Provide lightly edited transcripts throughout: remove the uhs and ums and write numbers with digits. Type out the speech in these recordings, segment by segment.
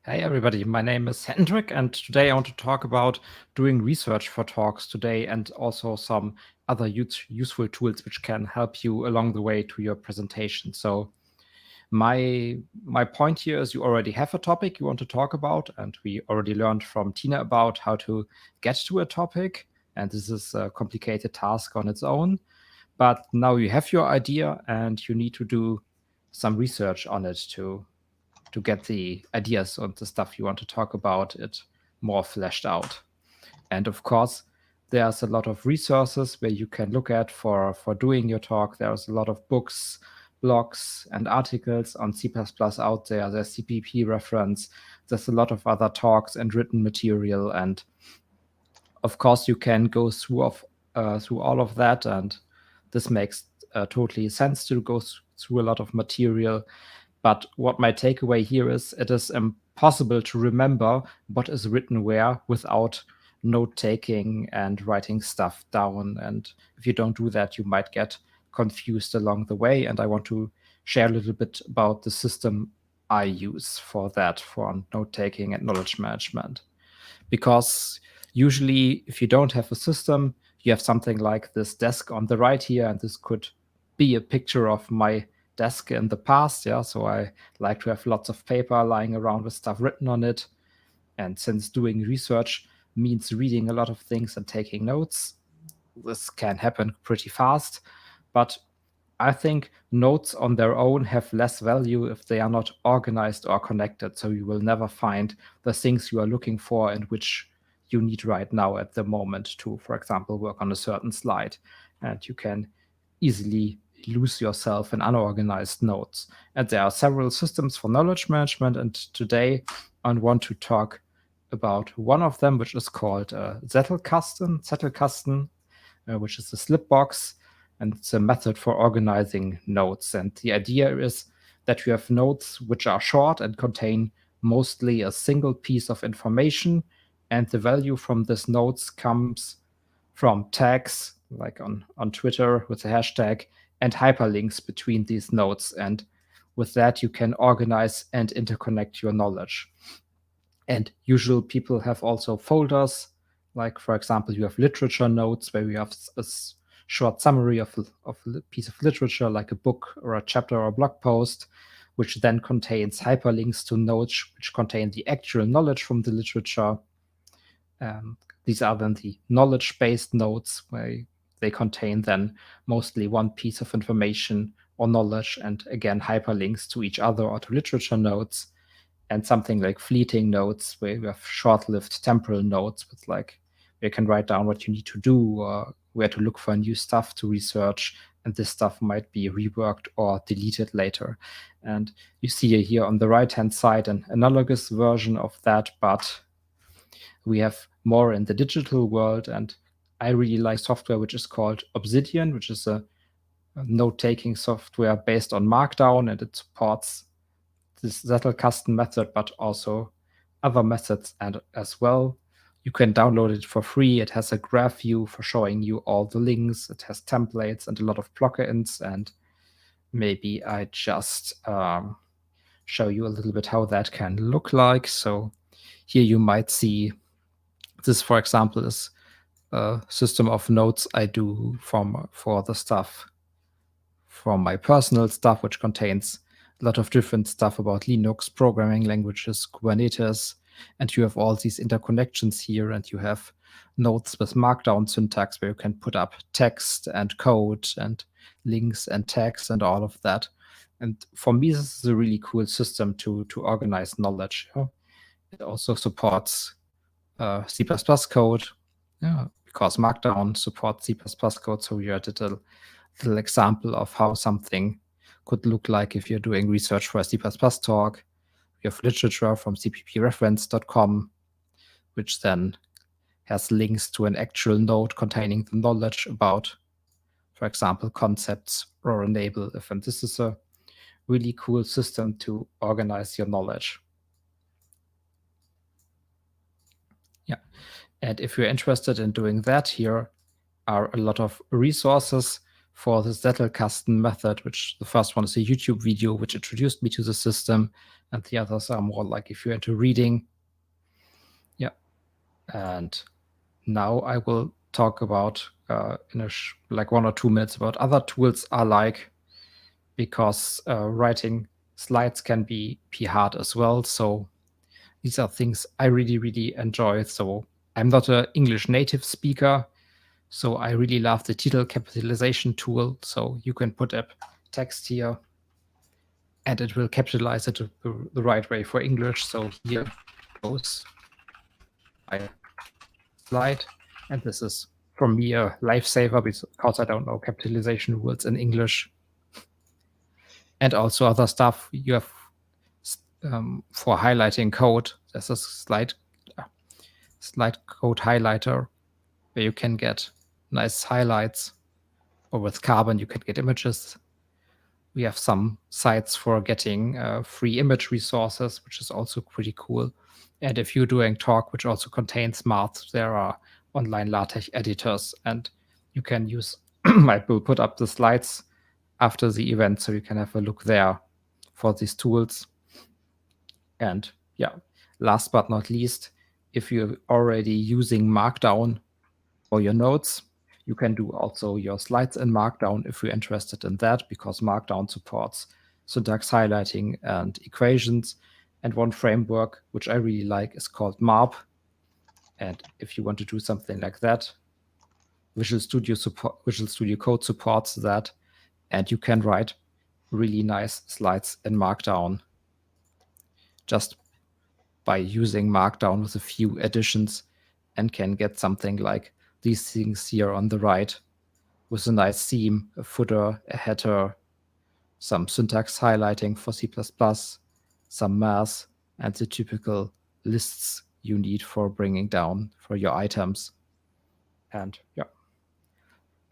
Hey everybody, my name is Hendrik, and today I want to talk about doing research for talks today and also some other useful tools which can help you along the way to your presentation. So my point here is you already have a topic you want to talk about, and we already learned from Tina about how to get to a topic, and this is a complicated task on its own. But now you have your idea and you need to do some research on it to get the ideas and the stuff you want to talk about it more fleshed out. And of course, there's a lot of resources where you can look at for doing your talk. There's a lot of books, blogs, and articles on C++ out there. There's CPP reference. There's a lot of other talks and written material. And of course, you can go through all of that. And this makes totally sense to go through a lot of material. But what my takeaway here is, it is impossible to remember what is written where without note taking and writing stuff down. And if you don't do that, you might get confused along the way. And I want to share a little bit about the system I use for that, for note taking and knowledge management. Because usually, if you don't have a system, you have something like this desk on the right here, and this could be a picture of my desk in the past. Yeah, so I like to have lots of paper lying around with stuff written on it. And since doing research means reading a lot of things and taking notes, this can happen pretty fast. But I think notes on their own have less value if they are not organized or connected. So you will never find the things you are looking for and which you need right now at the moment to, for example, work on a certain slide. And you can easily lose yourself in unorganized notes. And there are several systems for knowledge management. And today I want to talk about one of them, which is called Zettelkasten, which is a slip box. And it's a method for organizing notes. And the idea is that you have notes which are short and contain mostly a single piece of information. And the value from these notes comes from tags, like on Twitter with the hashtag, and hyperlinks between these nodes. And with that, you can organize and interconnect your knowledge. And usual people have also folders, like, for example, you have literature notes where you have a short summary of a piece of literature, like a book or a chapter or a blog post, which then contains hyperlinks to nodes which contain the actual knowledge from the literature. These are then the knowledge-based nodes, where they contain then mostly one piece of information or knowledge, and again, hyperlinks to each other or to literature nodes. And something like fleeting nodes, where you have short-lived temporal nodes with, like, where you can write down what you need to do or where to look for new stuff to research, and this stuff might be reworked or deleted later. And you see here on the right-hand side an analogous version of that, but we have more in the digital world. And I really like software which is called Obsidian, which is a note-taking software based on Markdown, and it supports this Zettelkasten method, but also other methods and as well. You can download it for free. It has a graph view for showing you all the links. It has templates and a lot of plugins. And maybe I just show you a little bit how that can look like. So here you might see this, for example, is a system of notes I do for the stuff from my personal stuff, which contains a lot of different stuff about Linux, programming languages, Kubernetes, and you have all these interconnections here, and you have nodes with Markdown syntax where you can put up text and code and links and tags and all of that. And for me, this is a really cool system to organize knowledge. It also supports C++ code, because Markdown supports C++ code. So you did a little example of how something could look like if you're doing research for a C++ talk. You have literature from cppreference.com, which then has links to an actual node containing the knowledge about, for example, concepts or enable if. And this is a really cool system to organize your knowledge. Yeah. And if you're interested in doing that, here are a lot of resources for the Zettelkasten method, which the first one is a YouTube video which introduced me to the system, and the others are more like if you're into reading. Yeah. And now I will talk about in like 1 or 2 minutes about other tools I like, because writing slides can be hard as well. So these are things I really, really enjoy. So I'm not an English native speaker, so I really love the title capitalization tool. So you can put up text here and it will capitalize it the right way for English. So here goes my slide. And this is, for me, a lifesaver because I don't know capitalization rules in English. And also other stuff you have for highlighting code. There's a slide code highlighter where you can get nice highlights, or with Carbon you can get images. We have some sites for getting free image resources, which is also pretty cool. And if you're doing talk, which also contains math, there are online LaTeX editors, and you can use, I will put up the slides after the event so you can have a look there for these tools. And yeah, last but not least, if you're already using Markdown for your notes, you can do also your slides in Markdown if you're interested in that, because Markdown supports syntax highlighting and equations. And one framework which I really like is called MARP. And if you want to do something like that, Visual Studio Code supports that, and you can write really nice slides in Markdown just by using Markdown with a few additions, and can get something like these things here on the right with a nice theme, a footer, a header, some syntax highlighting for C++, some math, and the typical lists you need for bringing down for your items. And yeah.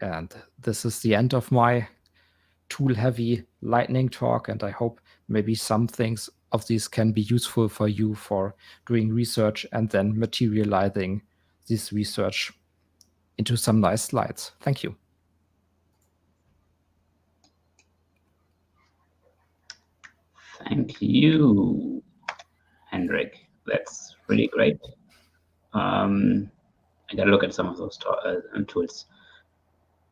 And this is the end of my tool-heavy lightning talk, and I hope maybe some things of these can be useful for you for doing research and then materializing this research into some nice slides. Thank you. Thank you, Hendrik. That's really great. I got to look at some of those tools.